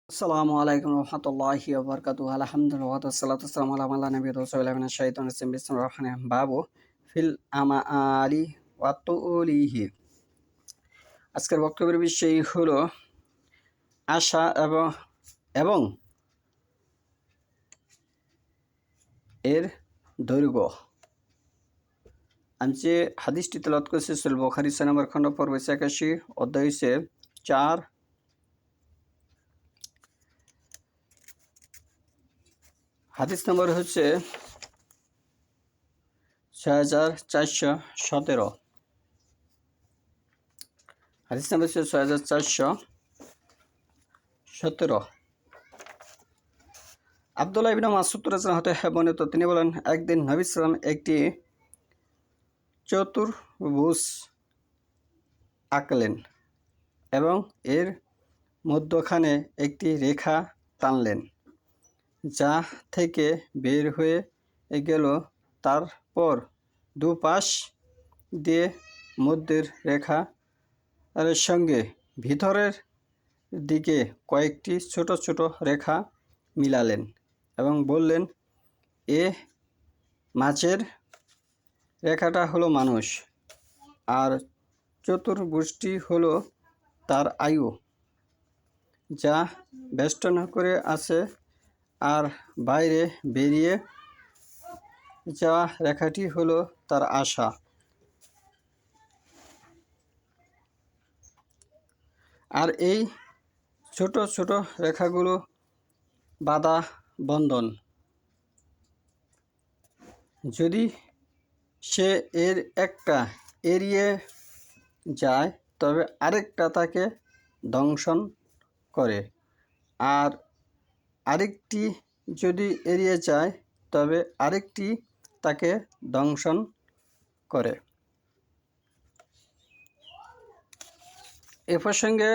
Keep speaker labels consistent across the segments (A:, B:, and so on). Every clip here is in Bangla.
A: আসসালামু আলাইকুম রহমতুল্লাহি ওয়া বারাকাতুহু আলহামদুলিল্লাহ ওয়াসসালাতু ওয়াসসালামু আলা নবিয়্যিনা রাসূলিল্লাহি মিনাশ শাইতানির রাজিম বিসমিল্লাহির রহমানির রহিম বাবু ফিল আমালি ওয়া তুলিহি। আজকের বক্তব্যের বিষয় হলো আশা এবং এর দৈর্ঘ্য। আমি যে হাদিসটি তেলাওয়াত করেছি সহিহ বুখারী ৬ নম্বর খণ্ড পর্ব ৮১ অধ্যায় ৪ হাদিস নম্বর হচ্ছে ৬৪১৭। হাদিস নম্বর হচ্ছে ৬৪১৭। আব্দুল্লাহ ইবনে মাসউদ রাদিয়াল্লাহু আনহু হতে বর্ণিত, তিনি বলেন, একদিন নবী সাল্লাল্লাহু আলাইহি ওয়াসাল্লাম একটি চতুর্ভুজ আঁকলেন এবং এর মধ্যখানে একটি রেখা টানলেন, যা থেকে বের হয়ে গেল। তারপর দুপাশ দিয়ে মধ্যের রেখার সঙ্গে ভিতরের দিকে কয়েকটি ছোট ছোট রেখা মিলালেন এবং বললেন, এ মাঝের রেখাটা হলো মানুষ, আর চতুর্ভুজটি হলো তার আয়ু, যা বেষ্টন করে আছে, আর বাইরে বেরিয়ে যাওয়া রেখাটি হলো তার আশা। আর এই ছোট ছোট রেখাগুলো বাঁধা বন্ধন। যদি সে এর একটা এড়িয়ে যায় তবে আরেকটা তাকে দংশন করে, আর আরেকটি যদি এড়িয়ে যায় তবে আরেকটি তাকে দংশন করে। এ প্রসঙ্গে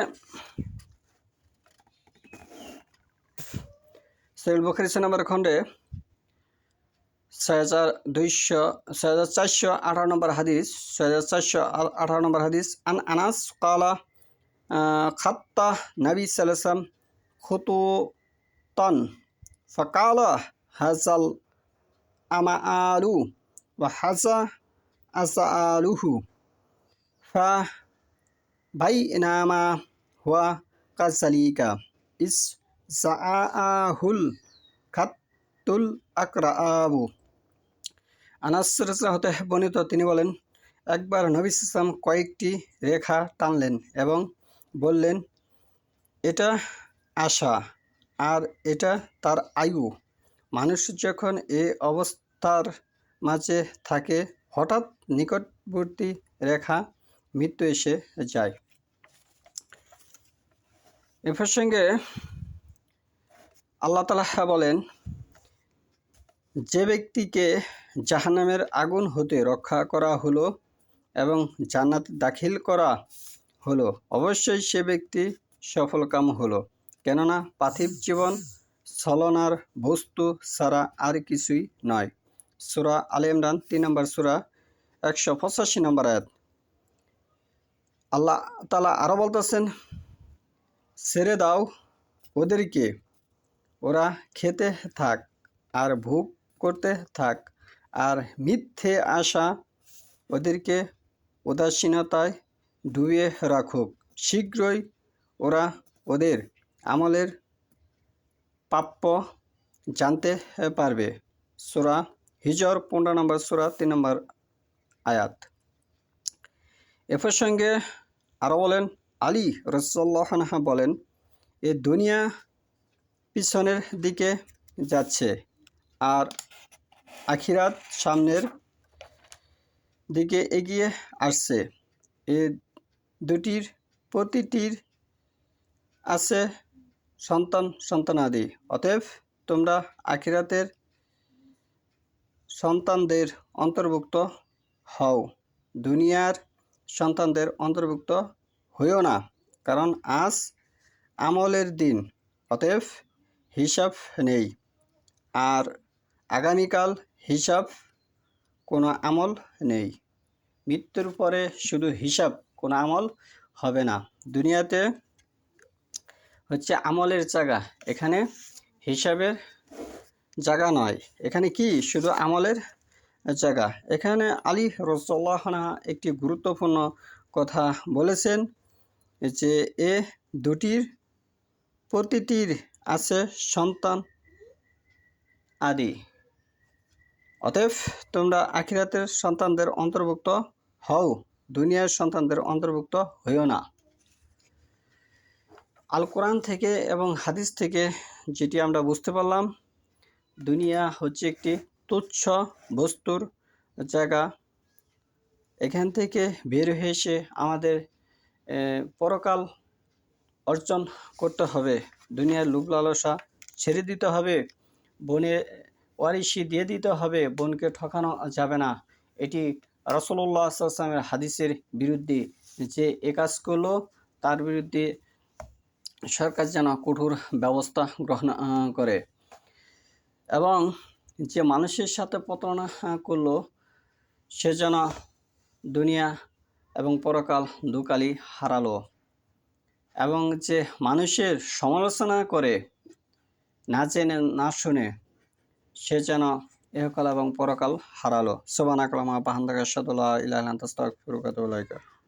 A: সহিহ বুখারী ৬ নম্বর খণ্ডে ৬৪১৮ নম্বর হাদিস, ৬৪১৮ নম্বর হাদিস, আন আনাস ক্বালা খাত্তা নবী সাল্লাল্লাহু আলাইহি ওয়াসাল্লাম খুতুতান ফাকালা হাযাল আমাআলু ওয়া হাযা আসআলুহু ফাবাইনামা হুয়া কাযালিকা ইস জাআহুল খাত্তুল আকরাবু। আনাস রাদিয়াল্লাহু হতে বর্ণিত, তিনি বলেন, একবার নবী সাল্লাল্লাহু আলাইহি ওয়াসাল্লাম কয়েকটি রেখা টানলেন এবং বললেন, এটা আশা আর এটা তার আয়ু। মানুষ যখন এ অবস্থার মাঝে থাকে, হঠাৎ নিকটবর্তী রেখা মৃত্যু এসে যায়। এ প্রসঙ্গে আল্লাহ তাআলা বলেন, যে ব্যক্তিকে জাহান্নামের আগুন হতে রক্ষা করা হলো এবং জান্নাতে দাখিল করা হলো, অবশ্যই সে ব্যক্তি সফলকাম হলো, কেননা পার্থিব জীবন ছলনার বস্তু ছাড়া আর কিছুই নয়। সূরা আলে ইমরান ৩ নম্বর সূরা ১৮৫ নম্বর আয়াত। আল্লাহ তাআলা আরও বলতেছেন, ছেড়ে দাও ওদেরকে, ওরা খেতে থাক আর ভোগ করতে থাক, আর মিথ্যে আশা ওদেরকে উদাসীনতায় ডুবিয়ে রাখুক। শীঘ্রই ওরা ওদের আমলের প্রাপ্য জানতে পারবে। সূরা হিজর ১৫ নম্বর সূরা ৩ নম্বর আয়াত। এ প্রসঙ্গে আরও বলেন, আলী রাদিয়াল্লাহু আনহু বলেন, এ দুনিয়া পিছনের দিকে যাচ্ছে আর আখিরাত সামনের দিকে এগিয়ে আসছে। এ দুটির প্রতিটির আছে সন্তানাদি। অতএব তোমরা আখিরাতের সন্তানদের অন্তর্ভুক্ত হও, দুনিয়ার সন্তানদের অন্তর্ভুক্ত হইও না, কারণ আজ আমলের দিন, অতএব হিসাব নেই, আর আগামীকাল হিসাব কোনো আমল নেই। মৃত্যুর পরে শুধু হিসাব, কোনো আমল হবে না। দুনিয়াতে হচ্ছে আমলের জায়গা, এখানে হিসাবের জায়গা নয়, এখানে কি শুধু আমলের জায়গা। এখানে আলী রাদিয়াল্লাহু আনহু একটি গুরুত্বপূর্ণ কথা বলেছেন যে এ দুটির প্রতিটির আছে সন্তান আদি, অতএব তোমরা আখিরাতের সন্তানদের অন্তর্ভুক্ত হও, দুনিয়ার সন্তানদের অন্তর্ভুক্ত হইও না। আল কোরআন থেকে এবং হাদিস থেকে যেটি আমরা বুঝতে পারলাম, দুনিয়া হচ্ছে একটি তুচ্ছ বস্তুর জায়গা। এখান থেকে বের হয়ে এসে আমাদের পরকাল অর্জন করতে হবে, দুনিয়ার লোভ লালসা ছেড়ে দিতে হবে, বোনের ওয়ারিশি দিয়ে দিতে হবে, বোনকে ঠকানো যাবে না। এটি রাসূলুল্লাহ সাল্লাল্লাহু আলাইহি ওয়াসাল্লামের হাদিসের বিরুদ্ধে, যে এ কাজ করলো তার বিরুদ্ধে সরকার যেন কঠোর ব্যবস্থা গ্রহণ করে, এবং যে মানুষের সাথে প্রতারণা করলো সে যেন দুনিয়া এবং পরকাল দুকালই হারালো, এবং যে মানুষের সমালোচনা করে না জেনে না শুনে সে যেন ইহকাল এবং পরকাল হারালো। সুবহানাকাল্লাহুম্মা ওয়া বিহামদিকা আশহাদু আল্লা ইলাহা ইল্লা আনতা আস্তাগফিরুকা ওয়া আতুবু ইলাইক।